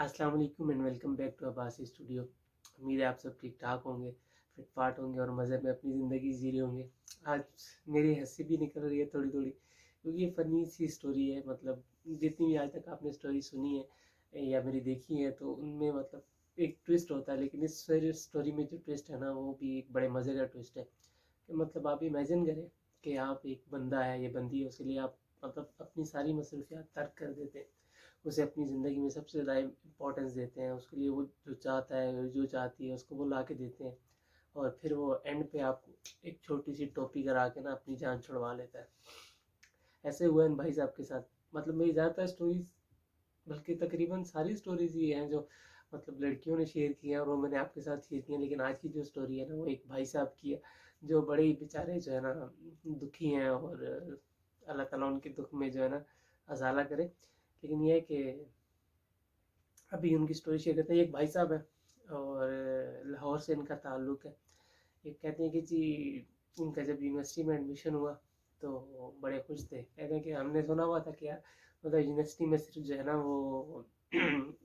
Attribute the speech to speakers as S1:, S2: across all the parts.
S1: अस्सलाम वालेकुम and welcome back to Abbasi studio. उम्मीद है आप सब ठीक ठाक होंगे, फिट फाट होंगे और मज़े में अपनी ज़िंदगी जी रहे होंगे। आज मेरी हंसी भी निकल रही है थोड़ी थोड़ी, क्योंकि ये फ़नी सी स्टोरी है। मतलब जितनी भी आज तक आपने स्टोरी सुनी है या मेरी देखी है, तो उनमें मतलब एक ट्विस्ट होता है, लेकिन इस स्टोरी में जो ट्विस्ट है ना, वो भी एक बड़े मज़े का ट्विस्ट है। कि मतलब आप इमेजिन करें कि आप एक बंदा है, ये बंदी है, उसके लिए आप मतलब अपनी सारी मसरूफियात तर्क कर देते हैं, उसे अपनी ज़िंदगी में सबसे ज़्यादा इम्पोर्टेंस देते हैं, उसके लिए वो जो चाहता है जो चाहती है उसको वो ला के देते हैं, और फिर वो एंड पे आपको एक छोटी सी टोपी करा के ना अपनी जान छुड़वा लेता है। ऐसे हुआ है भाई साहब के साथ। मतलब मेरी ज़्यादातर स्टोरीज, बल्कि तकरीबन सारी स्टोरीज ये हैं जो मतलब लड़कियों ने शेयर की हैं और वो मैंने आपके साथ शेयर की हैं, लेकिन आज की जो स्टोरी है ना, वो एक भाई साहब की है जो बड़े ही बेचारे जो है ना दुखी हैं, और अल्लाह ताला उनके दुख में जो है ना अजाला करे। लेकिन ये है कि अभी उनकी स्टोरी शेयर करते हैं। एक भाई साहब है और लाहौर से इनका ताल्लुक़ है। ये कहते हैं कि जी इनका जब यूनिवर्सिटी में एडमिशन हुआ तो बड़े खुश थे। कहते हैं कि हमने सुना हुआ था कि यार मतलब यूनिवर्सिटी में सिर्फ जो है ना वो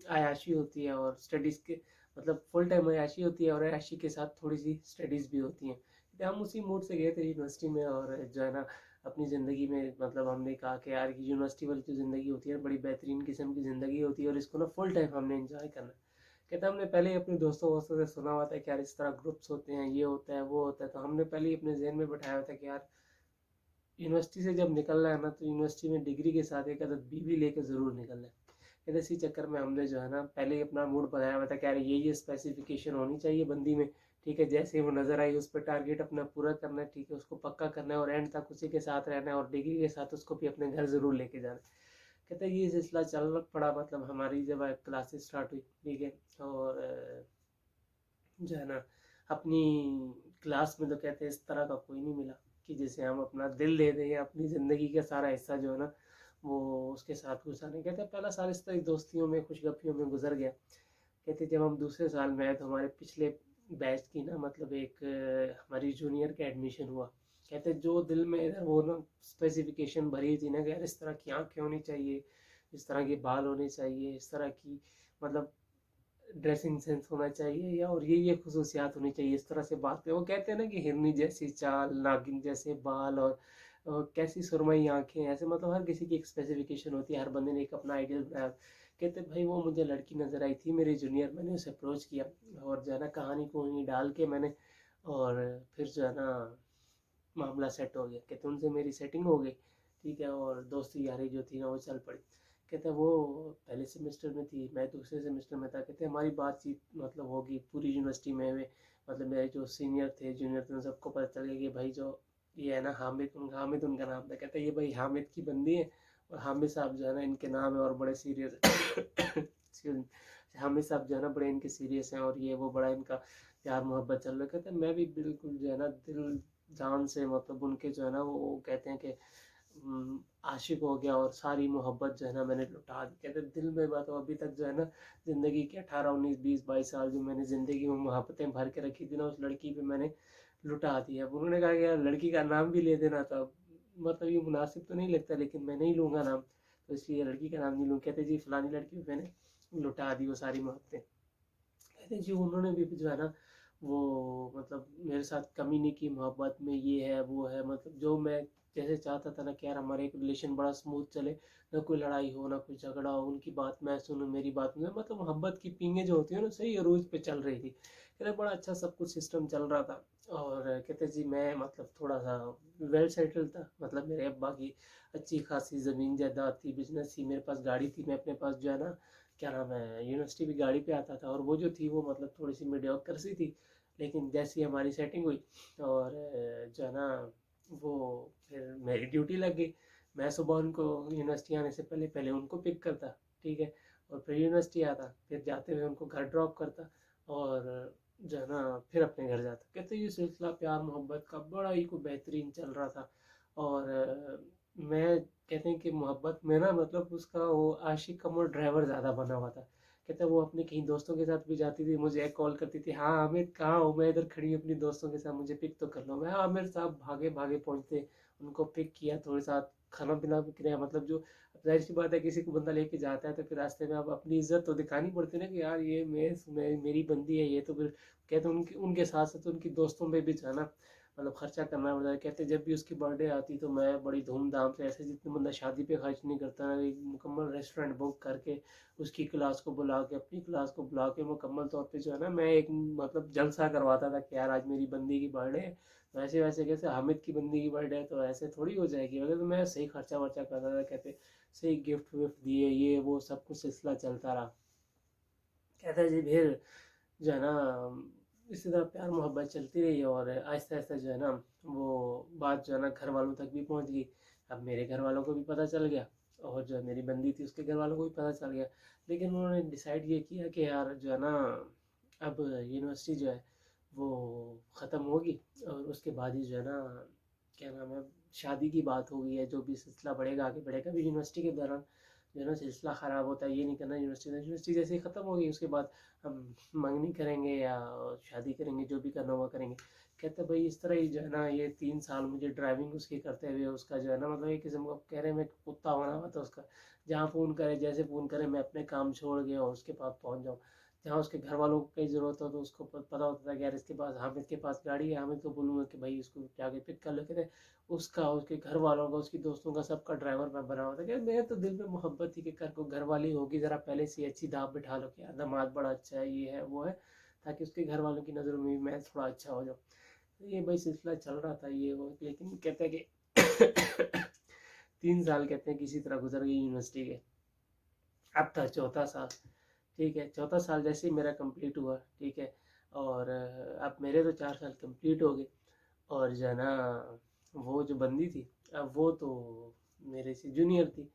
S1: आयाशी होती है और स्टडीज़ के मतलब फुल टाइम आयाशी होती है, और आयाशी के साथ थोड़ी सी स्टडीज़ भी होती हैं। तो हम उसी मूड से गए थे यूनिवर्सिटी में, और जो है ना अपनी ज़िंदगी में मतलब हमने कहा कि यार यूनिवर्सिटी वाली जो ज़िंदगी होती है बड़ी बेहतरीन किस्म की ज़िंदगी होती है, और इसको ना फुल टाइम हमने इंजॉय करना है। कहते हमने पहले ही अपने दोस्तों वोस्तों से सुना हुआ था कि यार इस तरह ग्रुप्स होते हैं, ये होता है वो होता है, तो हमने पहले ही अपने जहन में बैठाया हुआ था कि यार यूनिवर्सिटी से जब निकलना है ना, तो यूनिवर्सिटी में डिग्री के साथ एक आदत बीवी लेके ज़रूर निकलना है। कहते इसी चक्कर में हमने जो है ना पहले ही अपना मूड बनाया हुआ था कि यार ये स्पेसिफिकेशन होनी चाहिए बंदी में। ठीक है, जैसे ही वो नज़र आई उस पर टारगेट अपना पूरा करना है, ठीक है, उसको पक्का करना है और एंड तक उसी के साथ रहना है, और डिग्री के साथ उसको भी अपने घर ज़रूर लेके जाना है। कहते हैं ये सिलसिला चल पड़ा, मतलब हमारी जब क्लासेस स्टार्ट हुई, ठीक है, और जो है ना अपनी क्लास में तो कहते हैं इस तरह का कोई नहीं मिला कि जिसे हम अपना दिल दे दें या अपनी ज़िंदगी का सारा हिस्सा जो है ना वो उसके साथ गुजारने। कहते हैं पहला साल इस तरह दोस्तियों में खुशगपियों में गुजर गया। कहते जब हम दूसरे साल में आए तो हमारे पिछले बैच की ना मतलब एक हमारी जूनियर का एडमिशन हुआ। कहते जो दिल में इधर वो ना स्पेसिफिकेशन भरी थी ना कि यार इस तरह की आंखें होनी चाहिए, इस तरह के बाल होने चाहिए, इस तरह की मतलब ड्रेसिंग सेंस होना चाहिए, या और ये खसूसियात होनी चाहिए, इस तरह से बातें। वो कहते हैं ना कि हिरनी जैसी चाल, नागिन जैसे बाल, और कैसी सुरमई आंखें, ऐसे मतलब हर किसी की एक स्पेसिफिकेशन होती है, हर बंदे ने एक अपना आइडियल बनाया। कहते भाई वो मुझे लड़की नज़र आई थी मेरी जूनियर, मैंने उसे अप्रोच किया और जो है ना कहानी को वहीं डाल के मैंने, और फिर जो है ना मामला सेट हो गया। कहते उनसे मेरी सेटिंग हो गई, ठीक है, और दोस्ती यारी जो थी ना वो चल पड़ी। कहते वो पहले सेमेस्टर में थी, मैं दूसरे सेमेस्टर में था। कहते हमारी बातचीत मतलब होगी पूरी यूनिवर्सिटी में मतलब मेरे जो सीनियर थे जूनियर थे उन सबको पता चल गया कि भाई जो ये है ना हामिद उनका नाम था। कहते ये भाई हामिद की बंदी है, और हामिद साहब जो है ना इनके नाम है और बड़े सीरियस हामिद साहब जो है ना बड़े इनके सीरियस हैं, और ये वो बड़ा इनका प्यार मोहब्बत चल रहा है। कहते मैं भी बिल्कुल जो है ना दिल जान से मतलब उनके जो है ना वो कहते हैं कि आशिक हो गया, और सारी मोहब्बत जो है ना मैंने लुटा दी। कहते दिल में बात अभी तक जो है ना ज़िंदगी के 18 19 20 22 साल जो मैंने ज़िंदगी में मोहब्बतें भर के रखी थी ना, उस लड़की पे मैंने लुटा दिया। अब उन्होंने कहा कि यार लड़की का नाम भी ले देना था, मतलब ये मुनासिब तो नहीं लगता, लेकिन मैं नहीं लूँगा नाम, तो इसलिए लड़की का नाम नहीं लूँ। कहते जी फलानी लड़की पे मैंने लुटा दी वो सारी मोहब्बतें। कहते जी उन्होंने भी जो है ना वो मतलब मेरे साथ कमी नहीं की मोहब्बत में, ये है वो है, मतलब जो मैं जैसे चाहता था ना कि यार हमारे एक रिलेशन बड़ा स्मूथ चले, ना कोई लड़ाई हो ना कोई झगड़ा हो, उनकी बात मैं सुनूं मेरी बात में, मतलब मोहब्बत की पींगे जो होती है ना सही अरूज पे चल रही थी। कहते बड़ा अच्छा सब कुछ सिस्टम चल रहा था। और कहते जी मैं मतलब थोड़ा सा वेल सेटल था, मतलब मेरे अब्बा की अच्छी खासी ज़मीन जायदाद थी, बिजनेस थी, मेरे पास गाड़ी थी, मैं अपने पास जो है ना क्या नाम है यूनिवर्सिटी भी गाड़ी पे आता था, और वो जो थी वो मतलब थोड़ी सी मीडियोकर सी थी। लेकिन जैसी हमारी सेटिंग हुई और जो है ना वो फिर मेरी ड्यूटी लग गई। मैं सुबह उनको यूनिवर्सिटी आने से पहले पहले उनको पिक करता, ठीक है, और फिर यूनिवर्सिटी आता, फिर जाते हुए उनको घर ड्रॉप करता, और जो है ना फिर अपने घर जाता। कहते ये सिलसिला प्यार मोहब्बत का बड़ा ही को बेहतरीन चल रहा था। और मैं कहते हैं कि मोहब्बत में ना मतलब उसका वो आशिक कम और ड्राइवर ज़्यादा बना हुआ था। कहते वो अपने कहीं दोस्तों के साथ भी जाती थी, मुझे एक कॉल करती थी, हाँ आमिर कहाँ हो, मैं इधर खड़ी हूँ अपनी दोस्तों के साथ, मुझे पिक तो कर लो। मैं आमिर साहब भागे भागे पहुँचते, उनको पिक किया, थोड़े साथ खाना पीना भी किया, मतलब जो अब जाहिर सी बात है किसी को बंदा लेके जाता है तो फिर रास्ते में अब अपनी इज्जत तो दिखानी पड़ती है ना कि यार ये मेरी बंदी है ये, तो फिर कहते हैं उनके उनके साथ साथ उनकी दोस्तों पे भी जाना मतलब खर्चा करना पड़ता है। कहते जब भी उसकी बर्थडे आती तो मैं बड़ी धूमधाम से, ऐसे जितने बंदा शादी पे खर्च नहीं करता ना, एक मुकम्मल रेस्टोरेंट बुक करके उसकी क्लास को बुला के, अपनी क्लास को बुला के मुकम्मल तौर पे जो है ना मैं एक मतलब जलसा करवाता था कि यार आज मेरी बंदी की बर्थडे है। तो ऐसे वैसे कैसे हामिद की बंदी की बर्थडे है तो ऐसे थोड़ी हो जाएगी वगैरह, तो मैं सही खर्चा वर्चा करता था। कहते सही गिफ्ट विफ्ट दिए, ये वो सब कुछ सिलसिला चलता रहा। कहते जी फिर जो है ना इसी तरह प्यार मोहब्बत चलती रही और आहिस्ता आहिस्ता जो है ना वो बात जो है ना घर वालों तक भी पहुंच गई। अब मेरे घर वालों को भी पता चल गया और जो है मेरी बंदी थी उसके घर वालों को भी पता चल गया। लेकिन उन्होंने डिसाइड ये किया कि यार जो है ना अब यूनिवर्सिटी जो है वो ख़त्म होगी और उसके बाद ही जो है ना क्या नाम है शादी की बात हो गई है। जो भी सिलसिला बढ़ेगा आगे बढ़ेगा, अभी यूनिवर्सिटी के दौरान जो है ना सिलसिला ख़राब होता है, ये नहीं करना। यूनिवर्सिटी जैसे ही ख़त्म होगी उसके बाद हम मंगनी करेंगे या शादी करेंगे, जो भी करना हुआ करेंगे। कहते भाई इस तरह ही जो है ना ये 3 साल मुझे ड्राइविंग उसकी करते हुए उसका जो है ना मतलब एक किस्म का कह रहे मैं कुत्ता बना हुआ था उसका। जहाँ फ़ोन करे जैसे फ़ोन करे मैं अपने काम छोड़ गया और उसके पास पहुँच जाऊँ। जहाँ उसके घर वालों को कहीं ज़रूरत हो तो उसको पता होता था कि यार इसके पास हामिद के पास गाड़ी है, हामिद को बोलूँगा कि भाई इसको जाके पिक कर लो। कहते उसका उसके घर वालों का उसकी दोस्तों का सबका ड्राइवर मैं बना हुआ था। क्या मेरे तो दिल में मोहब्बत थी कि कर को घर वाली होगी ज़रा पहले से अच्छी दाव बिठा लो कि यार दामाद बड़ा अच्छा है, ये है वो है, ताकि उसके घर वालों की नज़रों में भी मैं थोड़ा अच्छा हो जाऊँ। ये भाई सिलसिला चल रहा था ये वो, लेकिन कहते हैं कि 3 साल कहते हैं किसी तरह गुजर गई यूनिवर्सिटी के। अब था चौथा साल। ठीक है, चौथा साल जैसे ही मेरा कंप्लीट हुआ, ठीक है, और अब मेरे तो 4 साल कंप्लीट हो गए। और जो है ना वो जो बंदी थी अब वो तो मेरे से जूनियर थी,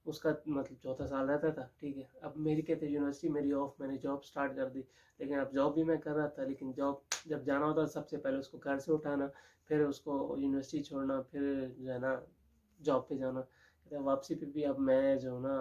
S1: उसका मतलब चौथा साल रहता था। ठीक है, अब मेरी कहते यूनिवर्सिटी मेरी ऑफ, मैंने जॉब स्टार्ट कर दी। लेकिन अब जॉब भी मैं कर रहा था, लेकिन जॉब जब जाना होता सबसे पहले उसको घर से उठाना, फिर उसको यूनिवर्सिटी छोड़ना, फिर जो है ना जॉब पे जाना। कहते हैं वापसी पे भी अब मैं जो ना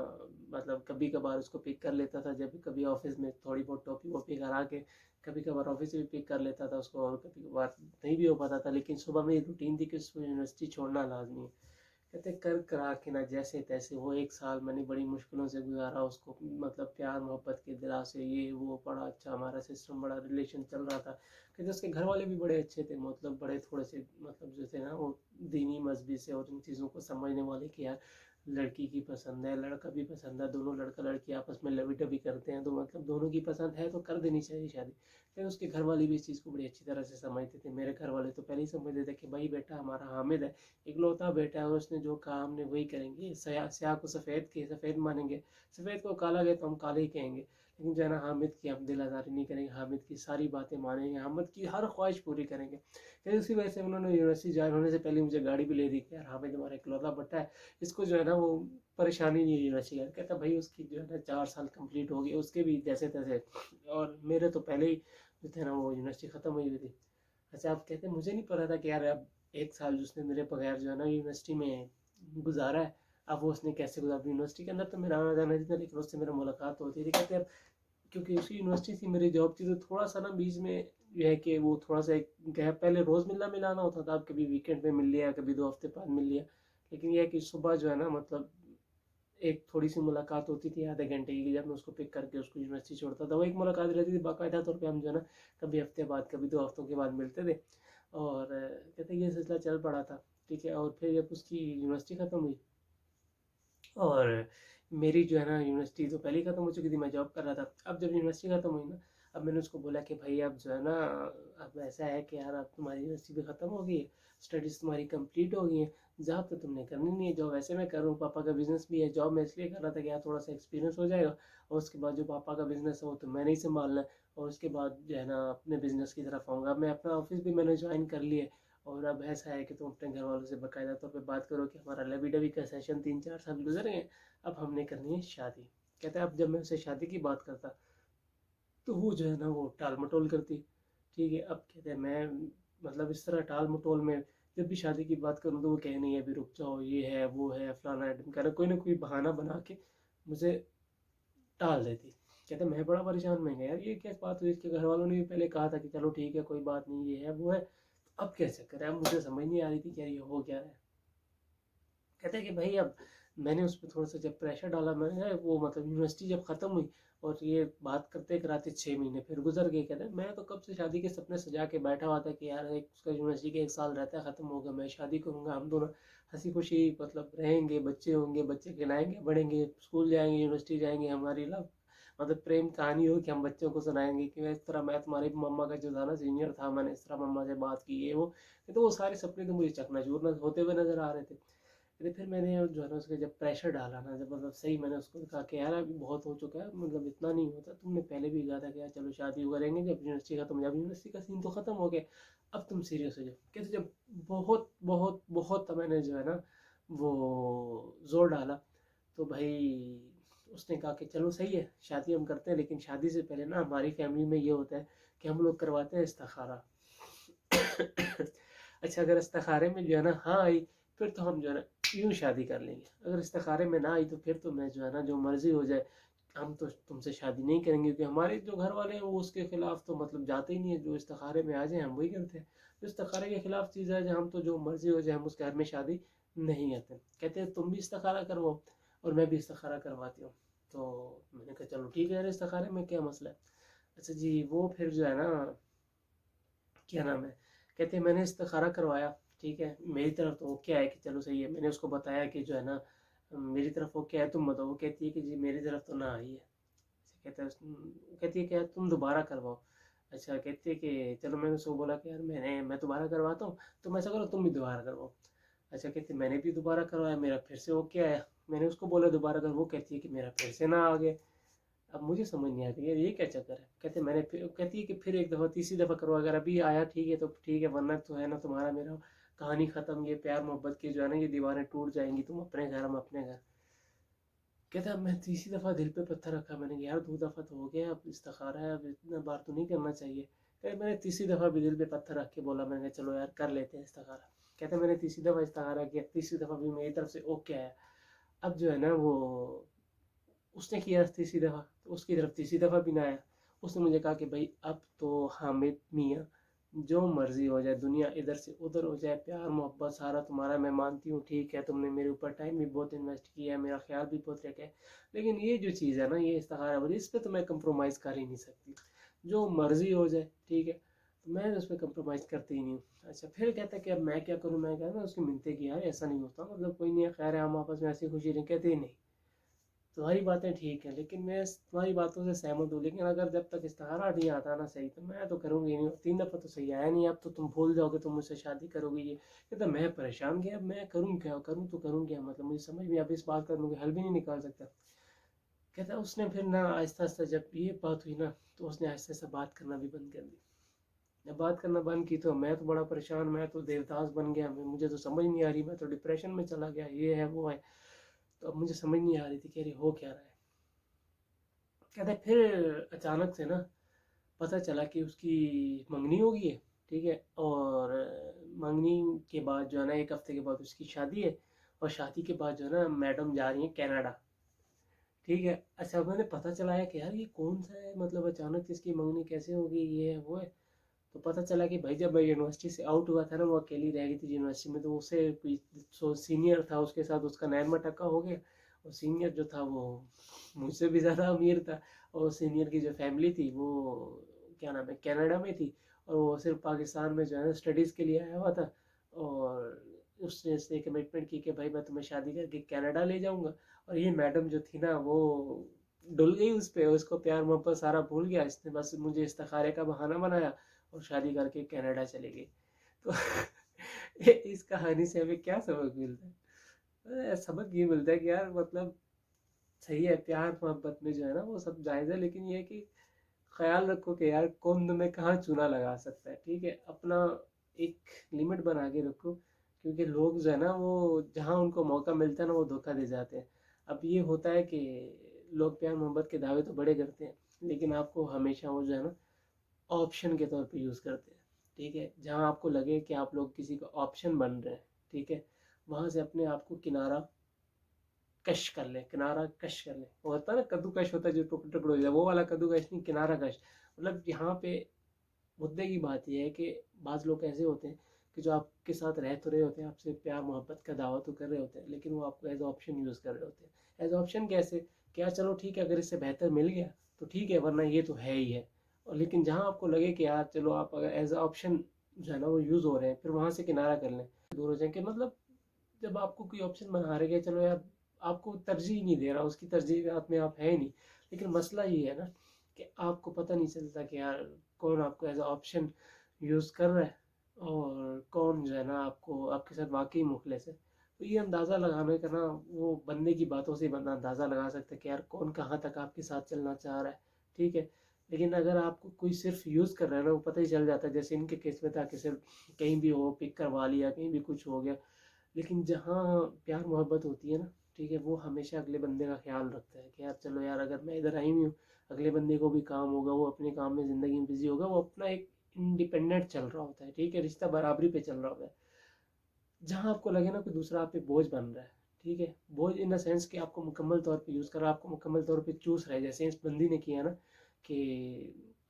S1: मतलब कभी कभार उसको पिक कर लेता था, जब कभी ऑफिस में थोड़ी बहुत टॉपी वॉपी करा के कभी कभार ऑफिस से भी पिक कर लेता था उसको, और कभी कभार नहीं भी हो पाता था। लेकिन सुबह मेरी रूटीन थी कि उसको यूनिवर्सिटी छोड़ना लाजमी है। कहते कर करा के ना जैसे तैसे वो 1 साल मैंने बड़ी मुश्किलों से गुजारा। उसको मतलब प्यार मोहब्बत के दिला से ये वो बड़ा अच्छा हमारा सिस्टम, बड़ा रिलेशन चल रहा था। कहते उसके घर वाले भी बड़े अच्छे थे, मतलब बड़े थोड़े से मतलब जो थे ना वो दीनी मजहबी से और इन चीज़ों को समझने वाले कि यार लड़की की पसंद है लड़का भी पसंद है, दोनों लड़का लड़की आपस में लवी डबी करते हैं तो मतलब दोनों की पसंद है तो कर देनी चाहिए शादी। फिर उसके घर वाले भी इस चीज़ को बड़ी अच्छी तरह से समझते थे। मेरे घर वाले तो पहले ही समझते थे कि भाई बेटा हमारा हामिद है, इकलौता बेटा है और उसने जो कहा हमने वही करेंगे। स्याह को सफ़ेद के सफ़ेद मानेंगे, सफ़ेद को काला गए तो हम काले ही कहेंगे। लेकिन जो है ना हामिद की हम दिल आज़ारी नहीं करेंगे, हामिद की सारी बातें मानेंगे, हामिद की हर ख्वाहिश पूरी करेंगे। फिर उसी वजह से उन्होंने यूनिवर्सिटी ज्वाइन होने से पहले मुझे गाड़ी भी ले दी कि यार हामिद हमारा इकलौता बेटा है, इसको जो है ना वो परेशानी नहीं है यूनिवर्सिटी का। कहता भाई उसकी जो है ना 4 साल कंप्लीट हो गई उसके भी जैसे तैसे, और मेरे तो पहले ही जो थे ना वो यूनिवर्सिटी ख़त्म हुई हुई थी। अच्छा आप कहते मुझे नहीं पता था कि यार अब 1 साल जिसने मेरे बगैर जो है ना यूनिवर्सिटी में गुजारा है, अब वो उसने कैसे गुजारा। यूनिवर्सिटी के अंदर तो मेरा आना जाना था, लेकिन उससे मेरा मुलाकात होती थी। कहते अब क्योंकि उसकी यूनिवर्सिटी थी मेरी जॉब थी तो थोड़ा सा ना बीच में यह है कि वो थोड़ा सा एक गैप, पहले रोज़ मिलना मिलाना होता था, अब कभी वीकेंड पे मिल लिया, कभी 2 हफ्ते बाद मिल लिया। लेकिन यह है कि सुबह जो है ना मतलब एक थोड़ी सी मुलाकात होती थी आधे घंटे की, जब मैं उसको पिक करके उसको यूनिवर्सिटी छोड़ता था वो एक मुलाकात रहती थी बाकायदा तौर पे। हम जो है ना कभी हफ्ते बाद कभी 2 हफ्तों के बाद मिलते थे और कहते ये सिलसिला चल पड़ा था। ठीक है, और फिर जब उसकी यूनिवर्सिटी ख़त्म हुई और मेरी जो है ना यूनिवर्सिटी तो पहले ही ख़त्म हो चुकी थी, मैं जॉब कर रहा था। अब जब यूनिवर्सिटी ख़त्म हुई ना, अब मैंने उसको बोला कि भाई अब जो है ना अब ऐसा है कि यार अब तुम्हारी यूनिवर्सिटी भी ख़त्म हो गई है, स्टडीज़ तुम्हारी कंप्लीट हो गई हैं, जॉब तो तुमने करनी नहीं है, जॉब ऐसे मैं कर रहा हूँ, पापा का बिज़नेस भी है। जॉब मैं इसलिए कर रहा था कि यार थोड़ा सा एक्सपीरियंस हो जाएगा और उसके बाद जो पापा का बिज़नेस है वो तो मैंने ही संभालना है, और उसके बाद जो है ना अपने बिज़नेस की तरफ आऊँगा। मैं अपना ऑफिस भी मैंने ज्वाइन कर लिया है और अब ऐसा है कि तुम अपने घर वालों से बाकायदा तौर पे बात करो कि हमारा लवी डवी का सेशन 3-4 साल गुजर गए, अब हमने करनी है शादी। कहते हैं अब जब मैं उससे शादी की बात करता तो वो जो है ना वो टाल मटोल करती। ठीक है, अब कहते हैं मैं मतलब इस तरह टाल मटोल में जब भी शादी की बात करूँ तो वो कहे नहीं अभी रुक जाओ, ये है वो है फलाना है ढिमकाना, कोई ना कोई बहाना बना के मुझे टाल देती। कहते मैं बड़ा परेशान, में गया यार ये क्या बात हुई, इसके घर वालों ने भी पहले कहा था कि चलो ठीक है कोई बात नहीं, ये है वो है, अब कैसे करें। अब मुझे समझ नहीं आ रही थी कि यार ये हो क्या रहा है। कहते हैं कि भाई अब मैंने उस पर थोड़ा सा जब प्रेशर डाला, मैंने वो मतलब यूनिवर्सिटी जब ख़त्म हुई और ये बात करते कराते 6 महीने फिर गुजर गए। कहते मैं तो कब से शादी के सपने सजा के बैठा हुआ था कि यार एक उसका यूनिवर्सिटी का 1 साल रहता है, ख़त्म होगा, मैं शादी करूँगा, हम दोनों हंसी खुशी मतलब रहेंगे, बच्चे होंगे, बच्चे खिलाएंगे, बढ़ेंगे, स्कूल जाएंगे, यूनिवर्सिटी जाएंगे, हमारी लव मतलब प्रेम कहानी हो कि हम बच्चों को सुनाएंगे कि मैं इस तरह, मैं तुम्हारी मम्मा का जो था ना सीनियर था, मैंने इस तरह मम्मा से बात की, ये वो। तो वो सारे सपने तो मुझे चकनाचूर होते हुए नजर आ रहे थे। अरे फिर मैंने जो है ना उसके जब प्रेशर डाला ना, जब मतलब सही मैंने उसको कहा कि यार अभी बहुत हो चुका है, मतलब इतना नहीं होता, तुमने पहले भी कहा था कि यार चलो शादी करेंगे जब यूनिवर्सिटी खत्म, जब यूनिवर्सिटी का सीन तो खत्म हो गया, अब तुम सीरियस हो जाओ। कहते जब बहुत बहुत बहुत मैंने जो है ना वो जोर डाला, तो भाई उसने कहा कि चलो सही है शादी हम करते हैं, लेकिन शादी से पहले ना हमारी फैमिली में ये होता है कि हम लोग करवाते हैं इस्तिखारा। अच्छा, अगर इस्तिखारे में जो है ना हाँ आई, फिर तो हम जो है ना यूं शादी कर लेंगे, अगर इस्तिखारे में ना आई तो फिर तो मैं जो है ना जो मर्जी हो जाए, हम तो तुमसे शादी नहीं करेंगे, क्योंकि हमारे जो घर वाले हैं वो उसके खिलाफ तो मतलब जाते ही नहीं है, जो इस्तिखारे में आ जाए हम वही करते हैं, जो इस्तिखारे के खिलाफ चीज़ है जो हम तो जो मर्जी हो जाए हम उसके घर में शादी नहीं करते। कहते हैं तुम भी इस्तिखारा करवाओ और मैं भी इस्तिखारा करवाती हूँ। तो मैंने कहा चलो ठीक है यार, इस्तिखारे में क्या मसला है। अच्छा जी, वो फिर जो है ना क्या नाम है, कहते हैं मैंने इस्तिखारा करवाया, ठीक है, मेरी तरफ तो वो क्या है कि चलो सही है, मैंने उसको बताया कि जो है ना मेरी तरफ वो क्या है तुम बताओ, वो कहती है कि जी मेरी तरफ तो ना आई है। कहता है कहती है कि यार तुम दोबारा करवाओ। अच्छा, कहती है कि चलो, मैंने उसको बोला कि यार मैं दोबारा करवाता हूँ, तुम ऐसा करो तुम भी दोबारा करवाओ। अच्छा, कहती है मैंने भी दोबारा करवाया, मेरा फिर से वो क्या आया, मैंने उसको बोला दोबारा कर, वो कहती है कि मेरा फिर से ना आ गया। अब मुझे समझ नहीं आती यार ये क्या चक्कर है। कहते मैंने फिर, कहती है कि फिर एक दफ़ा तीसरी दफ़ा करो, अगर अभी आया ठीक है तो ठीक है, वरना तो है ना तुम्हारा मेरा कहानी ख़त्म, ये प्यार मोहब्बत की जो है ना ये दीवारें टूट जाएंगी, तुम अपने घर हम अपने घर। कहता मैं तीसरी दफ़ा दिल पे पत्थर रखा, मैंने कहा यार 2 दफ़ा तो हो गया, अब इस्तिखारा है, अब इतना बार तो नहीं करना चाहिए। कहते मैंने तीसरी दफ़ा भी दिल पे पत्थर रख के बोला, मैंने कहा चलो यार कर लेते हैं इस्तिखारा। कहते मैंने तीसरी दफ़ा इस्तिखारा किया, तीसरी दफ़ा भी मेरी तरफ से ओके आया। अब जो है ना वो उसने किया तीसरी दफ़ा, तो उसकी तरफ तीसरी दफ़ा भी ना आया। उसने मुझे कहा कि भाई अब तो हामिद मियाँ जो मर्जी हो जाए, दुनिया इधर से उधर हो जाए, प्यार मोहब्बत सारा तुम्हारा, मैं मानती हूँ ठीक है, तुमने मेरे ऊपर टाइम भी बहुत इन्वेस्ट किया है, मेरा ख्याल भी बहुत रखा है, लेकिन ये जो चीज़ है ना ये इस्तिखारा वाली, इस पर तो मैं कंप्रोमाइज़ कर ही नहीं सकती, जो मर्जी हो जाए ठीक है, तो मैं उस पर कंप्रोमाइज़ करती ही नहीं हूँ। अच्छा, फिर कहता है कि अब मैं क्या करूँ, मैं कहता उसकी मिलते कि यार ऐसा नहीं होता, मतलब कोई नहीं है, खैर है, हम आपस में ऐसी खुशी नहीं, कहते ही नहीं, तुम्हारी बातें ठीक है, लेकिन मैं तुम्हारी बातों से सहमत हूँ, लेकिन अगर जब तक इस्तिखारा नहीं आता ना सही, तो मैं तो करूँगी नहीं, 3 दफ़ा तो सही आया नहीं, अब तो तुम भूल जाओगे, तुम मुझसे शादी करोगी, ये कहता मैं परेशान गया, अब मैं करूँ क्या, करूँ तो करूँ क्या, मतलब मुझे समझ में, अब इस बात का मुझे हल भी नहीं निकाल सकता। कहता उसने फिर ना आहिस्ता आहिस्ता जब ये बात हुई ना, तो उसने आहिस्ता आहिस्ता बात करना भी बंद कर दी। जब बात करना बंद की तो मैं तो बड़ा परेशान, मैं तो देवदास बन गया, मुझे तो समझ नहीं आ रही, मैं तो डिप्रेशन में चला गया, ये है वो है। तो अब मुझे समझ नहीं आ रही थी कि अरे हो क्या रहा है। कहते फिर अचानक से ना पता चला कि उसकी मंगनी हो गई है, ठीक है, और मंगनी के बाद जो है ना 1 हफ्ते के बाद उसकी शादी है, और शादी के बाद जो है ना मैडम जा रही है कनाडा, ठीक है। अच्छा, मैंने पता चला है कि यार ये कौन सा है, मतलब अचानक इसकी मंगनी कैसे होगी, ये है वो है। तो पता चला कि भाई जब मैं यूनिवर्सिटी से आउट हुआ था ना, वो अकेली रह गई थी यूनिवर्सिटी में, तो उसे कोई सीनियर था उसके साथ उसका नैन मटक्का हो गया, और सीनियर जो था वो मुझसे भी ज़्यादा अमीर था, और सीनियर की जो फैमिली थी वो क्या नाम है कनाडा में थी, और वो सिर्फ पाकिस्तान में जो है ना स्टडीज़ के लिए आया हुआ था, और उसने इसने कमिटमेंट की कि भाई मैं तुम्हें शादी करके कनाडा ले जाऊंगा। और ये मैडम जो थी ना वो डुल गई उस पे, उसको प्यार मोहब्बत सारा भूल गया, इसने बस मुझे इस्तिखारे का बहाना बनाया और शादी करके कनाडा चले गई। तो इस कहानी से हमें क्या सबक मिलता है? सबक ये मिलता है कि यार मतलब सही है, प्यार मोहब्बत में जो है ना वो सब जायज़ है, लेकिन ये है कि ख्याल रखो कि यार कौन तुम्हें कहाँ चूना लगा सकता है, ठीक है, अपना एक लिमिट बना के रखो, क्योंकि लोग जो है ना वो जहाँ उनको मौका मिलता है ना वो धोखा दे जाते हैं। अब ये होता है कि लोग प्यार मोहब्बत के दावे तो बड़े करते हैं, लेकिन आपको हमेशा वो जो है ना ऑप्शन के तौर पे यूज़ करते हैं, ठीक है, जहाँ आपको लगे कि आप लोग किसी का ऑप्शन बन रहे हैं, ठीक है, वहाँ से अपने आप को किनारा कश कर ले, किनारा कश कर ले, वो होता है ना कद्दूकश होता है जो टुकड़े टुकड़े हो जाए, वो वाला कद्दूकश नहीं, किनारा कश। मतलब यहाँ पे मुद्दे की बात यह है कि बाज़ लोग ऐसे होते हैं कि जो आपके साथ रह तो रहे होते हैं, आपसे प्यार मोहब्बत का दावा तो कर रहे होते हैं, लेकिन वो आपको एज ऑप्शन यूज़ कर रहे होते हैं। एज ऑप्शन कैसे? क्या चलो ठीक है, अगर इससे बेहतर मिल गया तो ठीक है, वरना ये तो है ही है। और लेकिन जहाँ आपको लगे कि यार चलो आप अगर एज ऑप्शन जो है ना वो यूज़ हो रहे हैं, फिर वहाँ से किनारा कर लें, दूर हो जाए। कि मतलब जब आपको कोई ऑप्शन बना रहे गए, चलो यार आपको तरजीह नहीं दे रहा, उसकी तरजीहात में आप है नहीं, लेकिन मसला ये है ना कि आपको पता नहीं चलता कि यार कौन आपको एज ऑप्शन यूज़ कर रहा है और कौन जो है ना आपको आपके साथ वाकई मुखलिस है। तो ये अंदाज़ा लगाने का ना, वो बंदे की बातों से बंदा अंदाज़ा लगा सकता है कि यार कौन कहाँ तक आपके साथ चलना चाह रहा है, ठीक है। लेकिन अगर आपको कोई सिर्फ यूज़ कर रहा है ना, वो पता ही चल जाता है। जैसे इनके केस में था कि सिर्फ कहीं भी हो पिक करवा लिया, कहीं भी कुछ हो गया। लेकिन जहाँ प्यार मोहब्बत होती है ना, ठीक है, वो हमेशा अगले बंदे का ख्याल रखता है कि यार चलो यार अगर मैं इधर आई हुई हूँ, अगले बंदे को भी काम होगा, वो अपने काम में ज़िंदगी में बिजी होगा, वो अपना एक इंडिपेंडेंट चल रहा होता है, ठीक है, रिश्ता बराबरी पे चल रहा होता है। जहाँ आपको लगे ना कि दूसरा आप पे बोझ बन रहा है, ठीक है, बोझ इन द सेंस कि आपको मुकम्मल तौर पे यूज़ कर रहा है, आपको मुकम्मल तौर पे चूस रहा है, जैसे इस बंदी ने किया ना कि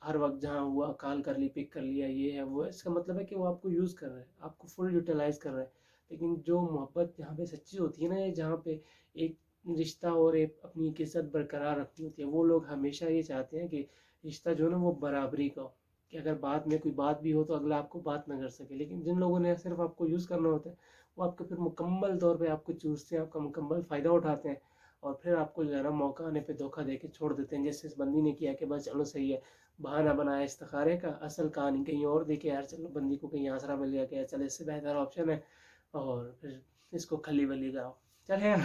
S1: हर वक्त जहाँ हुआ कॉल कर ली, पिक कर लिया, ये है वो है। इसका मतलब है कि वो आपको यूज़ कर रहा है, आपको फुल यूटिलाइज कर रहा है। लेकिन जो मोहब्बत जहाँ पे सच्ची होती है ना, ये जहाँ पे एक रिश्ता और एक अपनी एक इज्जत बरकरार रखनी होती है, वो लोग हमेशा ये चाहते हैं कि रिश्ता जो है ना वो बराबरी का हो, कि अगर बाद में कोई बात भी हो तो अगला आपको बात ना कर सके। लेकिन जिन लोगों ने सिर्फ आपको यूज़ करना होता है, वो आपको फिर मुकम्मल तौर पे आपको चूसते हैं, आपका मुकम्मल फ़ायदा उठाते हैं, और फिर आपको जो है ना मौका आने पे धोखा दे के छोड़ देते हैं। जैसे इस बंदी ने किया कि बस चलो सही है, बहाना बनाया इस्तिखारे का, असल कहानी कहीं और देखे यार, चलो बंदी को कहीं आसरा मिल गया कि यार चल इससे बेहतर ऑप्शन है, और फिर इसको खली बली कराओ। चल यार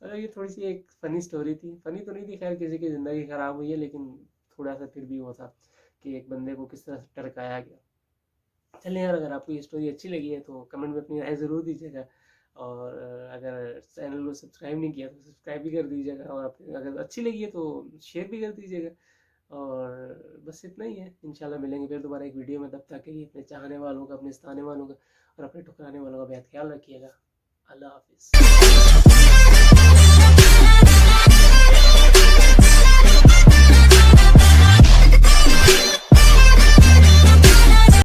S1: मतलब ये थोड़ी सी एक फ़नी स्टोरी थी, फ़नी तो नहीं थी खैर, किसी की ज़िंदगी ख़राब हुई है, लेकिन थोड़ा सा फिर भी वो था कि एक बंदे को किस तरह से टरकाया गया। चलें यार, अगर आपको ये स्टोरी अच्छी लगी है तो कमेंट में अपनी राय ज़रूर दीजिएगा, और अगर चैनल को सब्सक्राइब नहीं किया तो सब्सक्राइब भी कर दीजिएगा, और अगर अच्छी लगी है तो शेयर भी कर दीजिएगा। और बस इतना ही है, इंशाल्लाह मिलेंगे फिर दोबारा एक वीडियो में। तब तक के लिए अपने चाहने वालों का, अपने सताने वालों का और अपने ठुकराने वालों का बेहद ख्याल रखिएगा। अल्लाह हाफिज़।